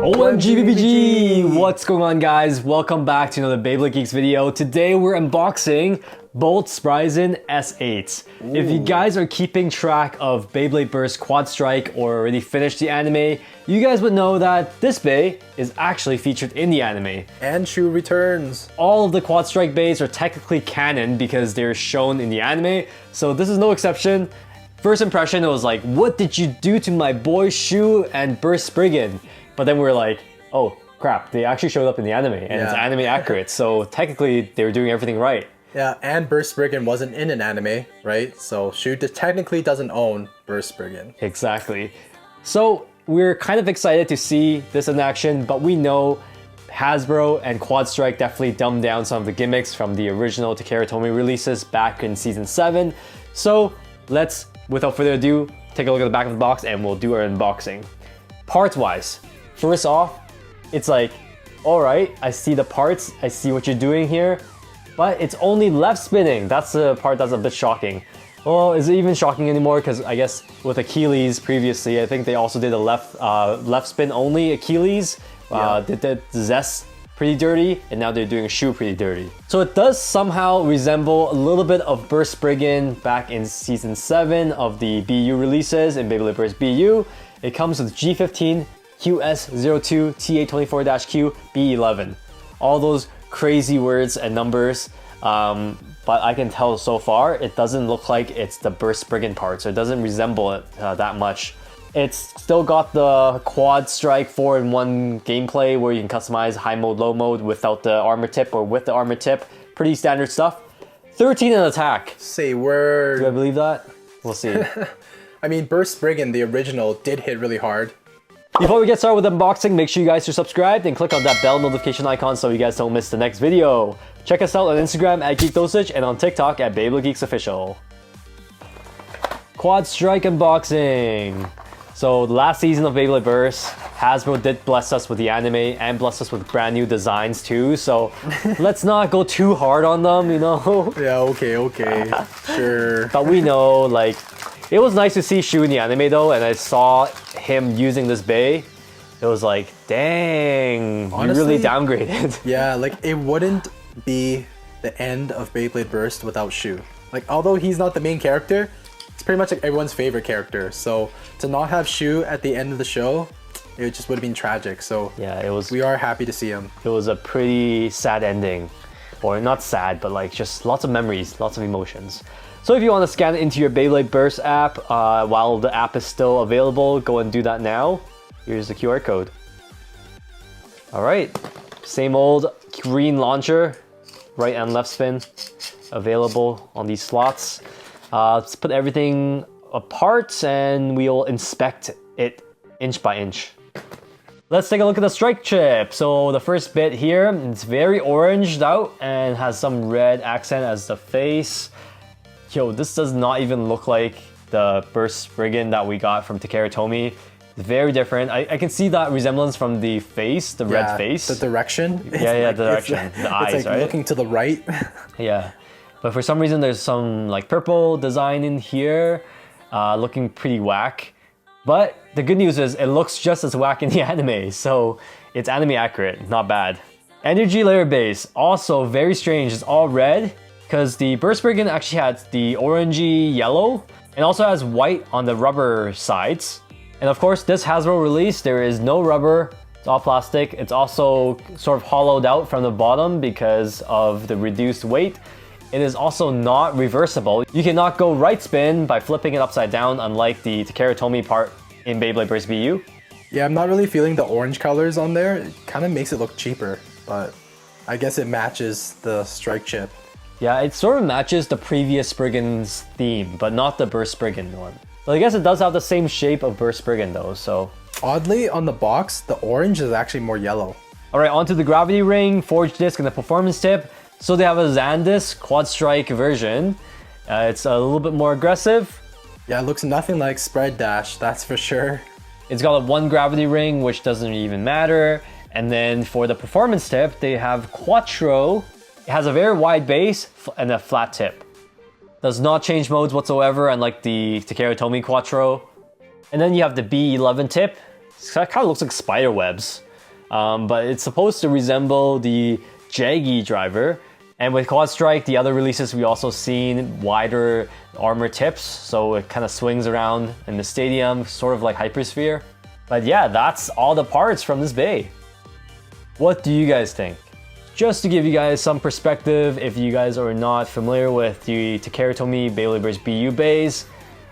OMG BBG! What's going on, guys? Welcome back to another BeybladeGeeks video. Today we're unboxing Bolt Spryzen S8. Ooh. If you guys are keeping track of Beyblade Burst QuadStrike or already finished the anime, you guys would know that this Bey is actually featured in the anime. And Shu returns. All of the QuadStrike Beys are technically canon because they're shown in the anime, so this is no exception. First impression, it was like, what did you do to my boy Shu and Burst Spriggan? But then we were like, oh crap, they actually showed up in the anime and it's anime accurate. So technically they were doing everything right. Yeah, and Burst Spriggan wasn't in an anime, right? So Shu technically doesn't own Burst Spriggan. Exactly. So we're kind of excited to see this in action, but we know Hasbro and QuadStrike definitely dumbed down some of the gimmicks from the original Takara Tomy releases back in season 7. So let's, without further ado, take a look at the back of the box and we'll do our unboxing. Parts-wise, first off, it's like, all right, I see the parts, I see what you're doing here, but it's only left spinning. That's the part that's a bit shocking. Well, is it even shocking anymore? Because I guess with Achilles previously, I think they also did a left spin only Achilles. They did Zest pretty dirty, and now they're doing a Shu pretty dirty. So it does somehow resemble a little bit of Burst Spriggan back in season 7 of the BU releases in Beyblade Burst BU. It comes with G15, QS02, TA24-Q, B11. All those crazy words and numbers, but I can tell so far it doesn't look like it's the Burst Spriggan part, so it doesn't resemble it that much. It's still got the QuadStrike 4-in-1 gameplay where you can customize high mode, low mode without the armor tip or with the armor tip. Pretty standard stuff. 13 in attack. Say word. Do I believe that? We'll see. I mean, Burst Spriggan, the original, did hit really hard. Before we get started with unboxing, make sure you guys are subscribed and click on that bell notification icon so you guys don't miss the next video. Check us out on Instagram at GeekDosage and on TikTok at BeybladeGeeksOfficial. QuadStrike unboxing. So the last season of Beyblade Burst, Hasbro did bless us with the anime and bless us with brand new designs too. So let's not go too hard on them, you know? Yeah, okay, sure. But we know, like, it was nice to see Shu in the anime though, and I saw him using this Bey. It was like, dang, honestly, you really downgraded. Yeah, like it wouldn't be the end of Beyblade Burst without Shu. Like, although he's not the main character, it's pretty much like everyone's favorite character. So to not have Shu at the end of the show, it just would have been tragic. So yeah, it was. We are happy to see him. It was a pretty sad ending, or not sad, but like just lots of memories, lots of emotions. So if you want to scan it into your Beyblade Burst app while the app is still available, go and do that now. Here's the QR code. All right, same old green launcher, right and left spin, available on these slots. Let's put everything apart and we'll inspect it inch by inch. Let's take a look at the strike chip. So the first bit here, it's very oranged out and has some red accent as the face. Yo, this does not even look like the Burst Spriggan that we got from Takara Tomy. It's very different. I can see that resemblance from the face, the red face. The direction. Yeah, the direction. The eyes, it's like right? Looking to the right. Yeah. But for some reason, there's some like purple design in here, looking pretty whack. But the good news is it looks just as whack in the anime, so it's anime accurate, not bad. Energy layer base, also very strange, it's all red, because the Burst Spriggan actually had the orangey yellow, and also has white on the rubber sides. And of course, this Hasbro release, there is no rubber, it's all plastic. It's also sort of hollowed out from the bottom because of the reduced weight. It is also not reversible. You cannot go right spin by flipping it upside down, unlike the Takara Tomy part in Beyblade Burst BU. Yeah, I'm not really feeling the orange colors on there. It kind of makes it look cheaper, but I guess it matches the strike chip. Yeah, it sort of matches the previous Spriggan's theme, but not the Burst Spriggan one. But I guess it does have the same shape of Burst Spriggan though, so. Oddly, on the box, the orange is actually more yellow. All right, onto the gravity ring, forged disc, and the performance tip. So they have a Xandis QuadStrike version. It's a little bit more aggressive. Yeah, it looks nothing like Spread Dash, that's for sure. It's got a 1 gravity ring, which doesn't even matter. And then for the performance tip, they have Quattro. It has a very wide base and a flat tip. Does not change modes whatsoever, unlike the Takara Tomy Quattro. And then you have the B11 tip. It kind of looks like spider webs. but it's supposed to resemble the Jaggy driver. And with QuadStrike, the other releases, we also seen wider armor tips, so it kind of swings around in the stadium, sort of like Hypersphere. But yeah, that's all the parts from this Bey. What do you guys think? Just to give you guys some perspective, if you guys are not familiar with the Takara Tomy Beyblade Burst BU Beys,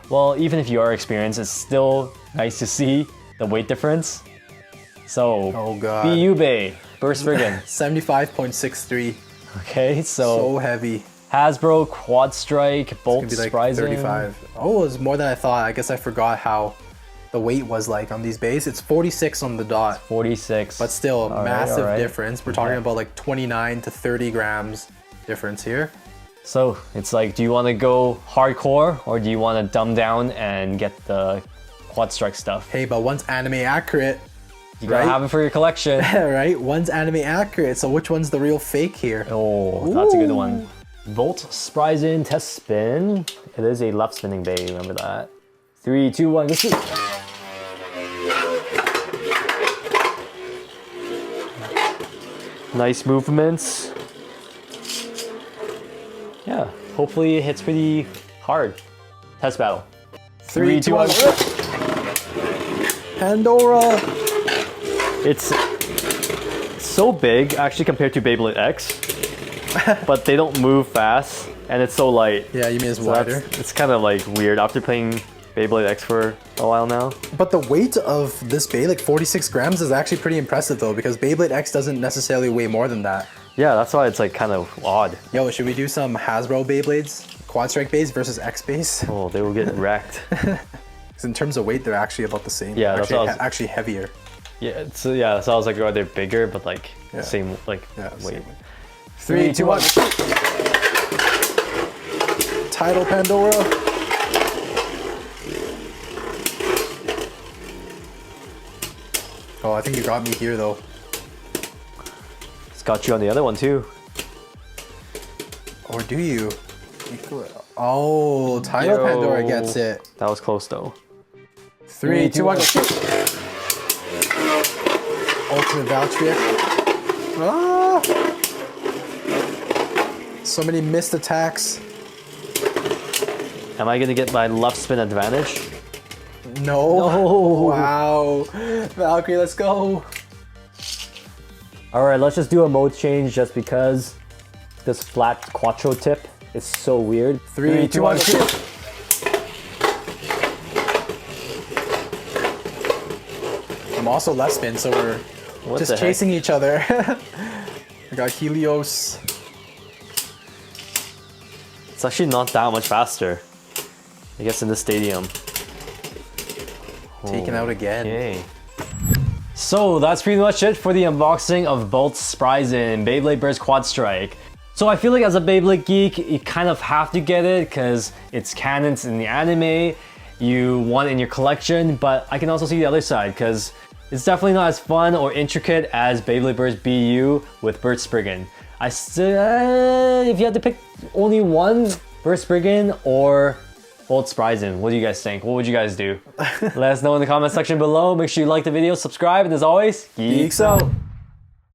well, even if you are experienced, it's still nice to see the weight difference. So, oh god, BU Bey Burst Spriggan. 75.63. Okay, so heavy. Hasbro QuadStrike Bolt Spryzen. 35. Oh, it was more than I thought. I guess I forgot how the weight was like on these Beys. It's 46 on the dot. 46. But still, massive difference. We're talking about like 29 to 30 grams difference here. So it's like, do you want to go hardcore or do you want to dumb down and get the QuadStrike stuff? Hey, but one's anime accurate. You gotta have it for your collection. Right? One's anime accurate, so which one's the real fake here? Oh, that's a good one. Bolt Spryzen test spin. It is a left spinning Bey, remember that. 3, 2, 1, let's go. Nice movements. Yeah, hopefully it hits pretty hard. Test battle. 3, 2, 1. Pandora! It's so big, actually, compared to Beyblade X, but they don't move fast, and it's so light. Yeah, you mean it's wider? It's kind of like weird after playing Beyblade X for a while now. But the weight of this Bey, like 46 grams, is actually pretty impressive though, because Beyblade X doesn't necessarily weigh more than that. Yeah, that's why it's like kind of odd. Yo, should we do some Hasbro Beyblades? QuadStrike Beys versus X Beys? Oh, they will get wrecked. Because in terms of weight, they're actually about the same. Yeah, actually heavier. Yeah, so yeah, so I was like, oh, they're bigger, but like same weight. Same. 3, 2, 1. Title Pandora. Oh, I think you got me here though. It's got you on the other one too. Or do you? Oh, title Pandora gets it. That was close though. 3, 2, 1. Ultimate Valtryek. Ah! So many missed attacks. Am I gonna get my left spin advantage? No. No. Wow. Valkyrie, let's go. Alright, let's just do a mode change just because this flat quattro tip is so weird. 3, 2, 1, shoot. I'm also left spin, so we're just chasing each other. We got Helios. It's actually not that much faster. I guess in the stadium. Taken out again. Okay. So that's pretty much it for the unboxing of Bolt Spryzen Beyblade Burst QuadStrike. So I feel like as a Beyblade geek, you kind of have to get it because it's canons in the anime. You want it in your collection, but I can also see the other side because it's definitely not as fun or intricate as Beyblade Burst BU with Bolt Spryzen. I still, if you had to pick only one, Bolt Spryzen or Bolt Spryzen, what do you guys think? What would you guys do? Let us know in the comment section below. Make sure you like the video, subscribe, and as always, geeks out!